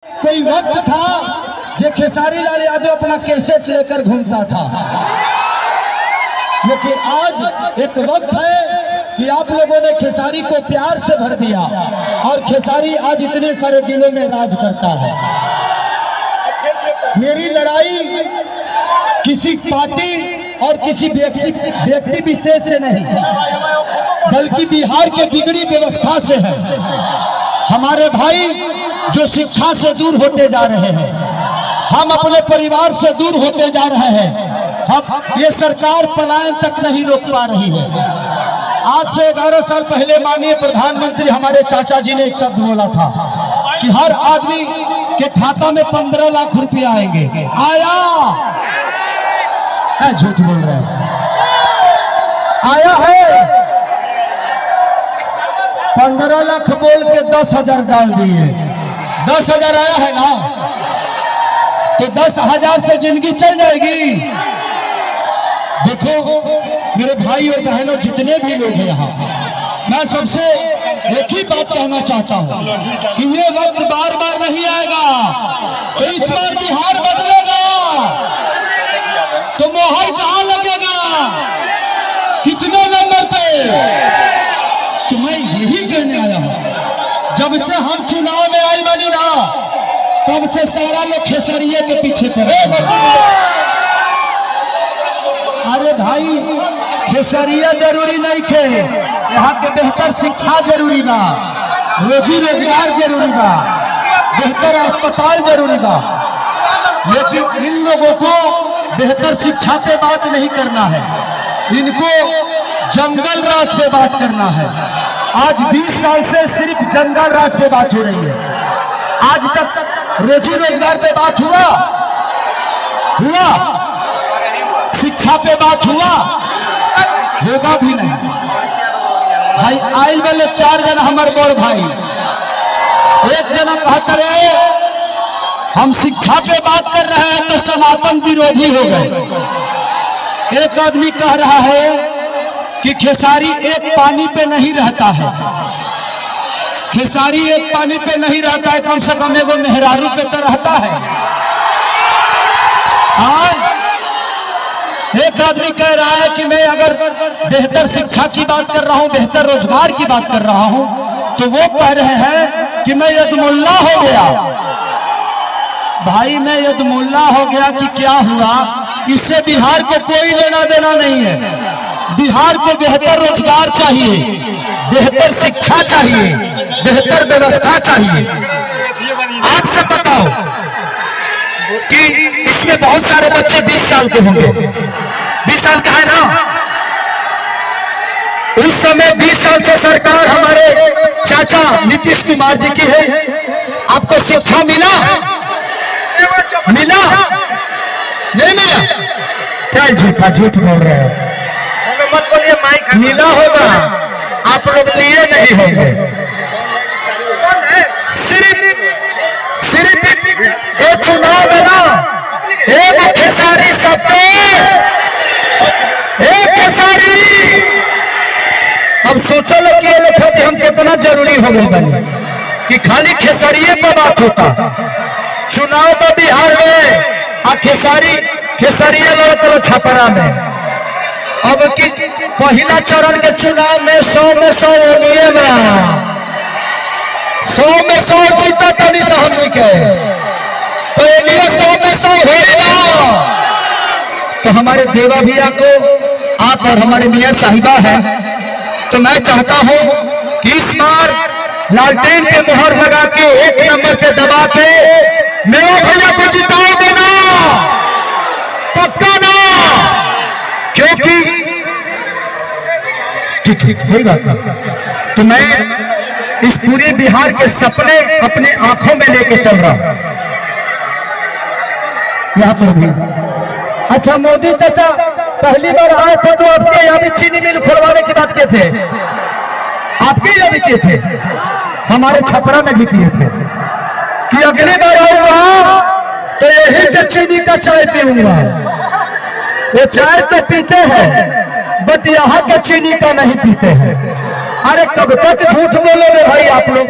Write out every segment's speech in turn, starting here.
कोई वक्त था जो खेसारी लाल यादव अपना कैसेट लेकर घूमता था, लेकिन आज एक वक्त है कि आप लोगों ने खेसारी को प्यार से भर दिया और खेसारी आज इतने सारे दिलों में राज करता है। मेरी लड़ाई किसी पार्टी और किसी व्यक्ति विशेष से नहीं, बल्कि बिहार के बिगड़ी व्यवस्था से है। हमारे भाई जो शिक्षा से दूर होते जा रहे हैं, हम अपने परिवार से दूर होते जा रहे हैं। हम ये सरकार पलायन तक नहीं रोक पा रही है। आज से 11 साल पहले माननीय प्रधानमंत्री हमारे चाचा जी ने एक शब्द बोला था कि हर आदमी के खाता में 15 लाख रुपया आएंगे। आया? झूठ बोल रहे हैं। आया है? 15 लाख बोल के 10,000 डाल दिए। 10,000 आया है ना, तो 10,000 से जिंदगी चल जाएगी। देखो मेरे भाई और बहनों, जितने भी लोग हैं यहाँ, मैं सबसे एक ही बात कहना चाहता हूँ कि ये वक्त बार बार नहीं आएगा। तो इस बार बिहार बदलेगा तो मोहर कहाँ लगेगा, कितने नंबर पे? तो मैं यही कहने आया हूँ, जब से हम चुनाव में आई बनी ना, तब से सारा लोग खेसरिये के पीछे पड़े। अरे भाई, खेसरिया जरूरी नहीं थे, यहाँ के बेहतर शिक्षा जरूरी बा, रोजी रोजगार जरूरी बा, बेहतर अस्पताल जरूरी बा। लेकिन इन लोगों को बेहतर शिक्षा पे बात नहीं करना है, इनको जंगल राज पे बात करना है। आज 20 साल से सिर्फ जंगल राज पे बात हो रही है। आज तक रोजी रोजगार पे बात हुआ? शिक्षा पे बात हुआ? होगा भी नहीं। भाई आइल वाले 4 जना हमारे बड़ भाई, एक जना कहते रहे हम शिक्षा पे बात कर रहे हैं तो सनातन विरोधी हो गए। एक आदमी कह रहा है कि खेसारी एक पानी पे नहीं रहता है। खेसारी एक पानी पे नहीं रहता है, कम से कम एगो मेहरारू पे तो रहता है। एक आदमी कह रहा है कि मैं अगर बेहतर शिक्षा की बात कर रहा हूं, बेहतर रोजगार की बात कर रहा हूं, तो वो कह रहे हैं कि मैं यदमुल्ला हो गया। भाई मैं यदमुल्ला हो गया कि क्या हुआ, इससे बिहार को कोई लेना देना नहीं है। बिहार को बेहतर रोजगार चाहिए, बेहतर शिक्षा चाहिए, बेहतर व्यवस्था चाहिए। आपसे बताओ कि इसमें बहुत सारे बच्चे 20 साल के होंगे, 20 साल का है ना। उस समय 20 साल से सरकार हमारे चाचा नीतीश कुमार जी की है। आपको शिक्षा मिला? मिला? नहीं मिला? चल झूठा झूठ बोल रहे हो, मत बोलिए। माइक मिला होगा, आप लोग लिए नहीं होंगे। सिर्फ एक चुनाव में ना, एक खेसारी सबको, एक खेसारी। अब सोचो लोग ये लिखा कि हम कितना जरूरी हो गए बने कि खाली खेसारिये पर बात होता। चुनाव तो बिहार में खेसारिया लड़ता छपरा में। अब की पहला चरण के चुनाव में 100 में 100 ओनिए में 100 में 100 जीता तनी से हमने के, तो ये 100 में 100 होगा। तो हमारे देवा भैया को आप और हमारे मियां साहिबा है, तो मैं चाहता हूं कि इस बार लालटेन के मोहर लगा के 1 नंबर पे दबा के मेरे भैया को जिताओ देना, पक्का ना? क्योंकि ठीक वही बात ना। तो मैं इस पूरे बिहार के सपने अपने आंखों में लेके चल रहा हूं यहाँ पर भी। अच्छा मोदी चाचा पहली बार आए थे तो आपके यहाँ भी चीनी मिल खुलवाने की बात किए थे, आपके यहाँ भी किए थे, हमारे छपरा में भी किए थे कि अगली बार आऊंगा तो यही के चीनी का चाय पीऊंगा। वो चाय तो पीते हैं बट यहाँ के चीनी का नहीं पीते हैं। अरे कब तक झूठ बोलोगे भाई आप लोग?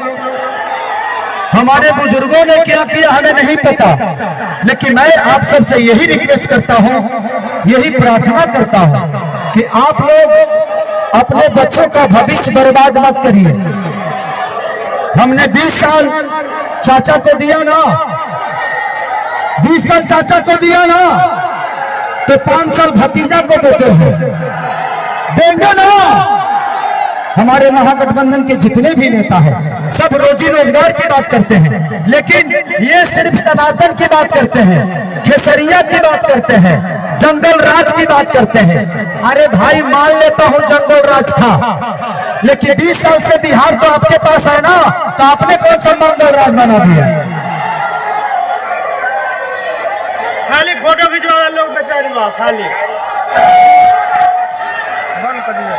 हमारे बुजुर्गों ने क्या किया हमें नहीं पता, लेकिन मैं आप सबसे यही रिक्वेस्ट करता हूं, यही प्रार्थना करता हूं कि आप लोग अपने बच्चों का भविष्य बर्बाद मत करिए। हमने 20 साल चाचा को दिया ना, 20 साल चाचा को दिया ना, तो 5 साल भतीजा को देते हैं, देंगे ना। हमारे महागठबंधन के जितने भी नेता हैं सब रोजी रोजगार की बात करते हैं, लेकिन ये सिर्फ सनातन की बात करते हैं, खेसरिया की बात करते हैं, जंगल राज की बात करते हैं। अरे भाई मान लेता हूं जंगल राज था, लेकिन 20 साल से बिहार तो आपके पास है ना, तो आपने कौन सा मंगल राज बना दिया? खाली फोटो खिंचवा लोग बेचारे वहां खाली बंद कर दिया।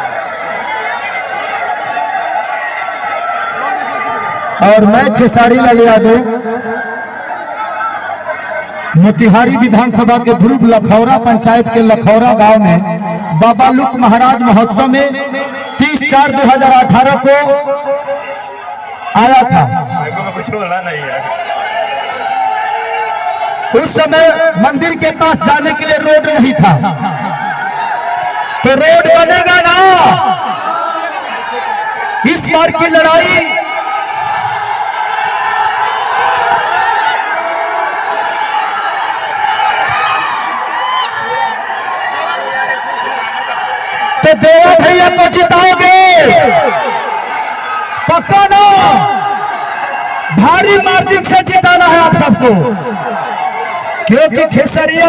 और मैं खेसारी लाल यादव मोतिहारी विधानसभा के ध्रुव लखौरा पंचायत के लखौरा गांव में बाबा लुक महाराज महोत्सव में 30/4/2018 को आया था। उस समय मंदिर के पास जाने के लिए रोड नहीं था, तो रोड बनेगा ना। इस बार की लड़ाई तो देवा भैया को जिताओगे पक्का ना, भारी मार्जिन से जिताना है आप सबको, क्योंकि खेसरिया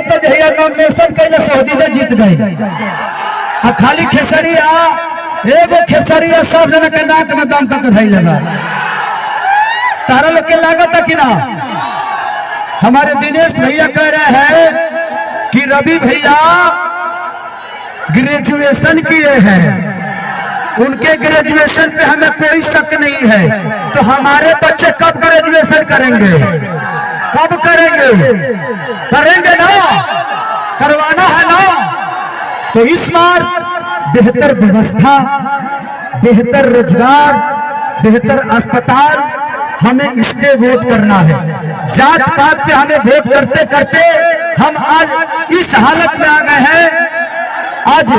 तो जहिया नॉमिनेशन कैले सऊदी में जीत गई। खाली खेसरिया एगो खेसरिया सब जना के नाक में दम तक धैले बा। तारा लोग के लागत है कि ना? हमारे दिनेश भैया कह रहे हैं कि रवि भैया ग्रेजुएशन किए हैं, उनके ग्रेजुएशन पे हमें कोई शक नहीं है, तो हमारे बच्चे कब ग्रेजुएशन करेंगे? कब करेंगे? करेंगे ना, करवाना है ना। तो इस बार बेहतर व्यवस्था, बेहतर रोजगार, बेहतर अस्पताल, हमें इसके वोट करना है। जात पात पे हमें वोट करते करते हम आज इस हालत में आ गए हैं। आज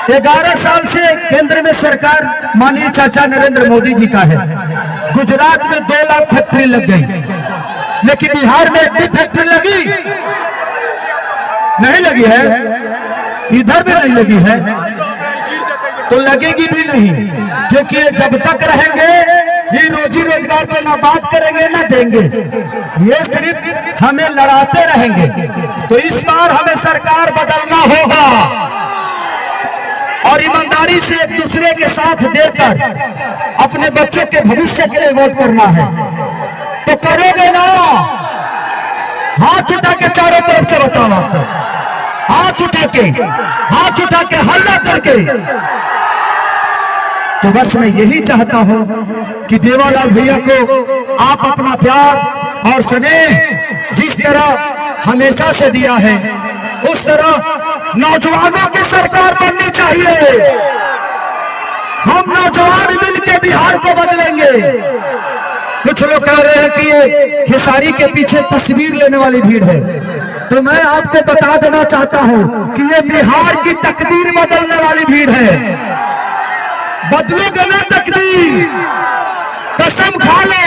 11 साल से केंद्र में सरकार माननीय चाचा नरेंद्र मोदी जी का है। गुजरात में 2 लाख फैक्ट्री लग गई, लेकिन बिहार में एक भी फैक्ट्री लगी नहीं लगी है, इधर भी नहीं लगी है, तो लगेगी भी नहीं, क्योंकि ये जब तक रहेंगे ये रोजी रोजगार पे ना बात करेंगे ना देंगे, ये सिर्फ हमें लड़ाते रहेंगे। तो इस बार हमें सरकार बदलना होगा और ईमानदारी से एक दूसरे के साथ देकर अपने बच्चों के भविष्य के लिए वोट करना है। तो करोगे ना? हाथ उठा के चारों तरफ से बताओ आप सब, हाथ उठा के हल्ला करके। तो बस मैं यही चाहता हूं कि देवालाल भैया को आप अपना प्यार और स्नेह जिस तरह हमेशा से दिया है, उस तरह नौजवानों की सरकार बननी चाहिए। हम नौजवान मिलकर बिहार को बदलेंगे। कुछ लोग कह रहे हैं कि ये खेसारी के पीछे तस्वीर लेने वाली भीड़ है, तो मैं आपको बता देना चाहता हूं कि ये बिहार की तकदीर बदलने वाली भीड़ है। बदलोगे ना तकदीर, कसम खा लो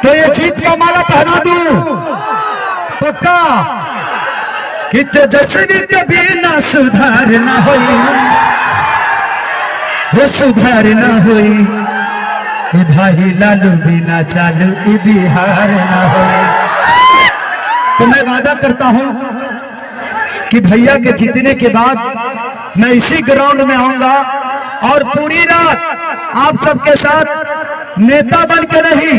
तो ये जीत का माला पहना दूं पक्का कि तेजस्वी कभी ना सुधार ना होई, वो सुधार ना होई, भाई लालू बिना चालू बिहार ना होई। तो मैं वादा करता हूं कि भैया के जीतने के बाद मैं इसी ग्राउंड में आऊंगा और पूरी रात आप सबके साथ नेता बन के नहीं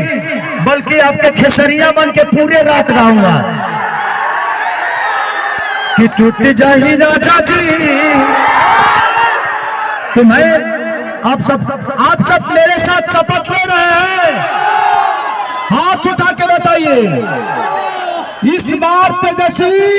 बल्कि आपके खेसरिया बन के पूरे रात गाऊंगा कि टूट जाही राजा जी। तो मैं आप सब मेरे साथ शपथ ले रहे हैं, हाथ उठा के बताइए इस बार तेजस्वी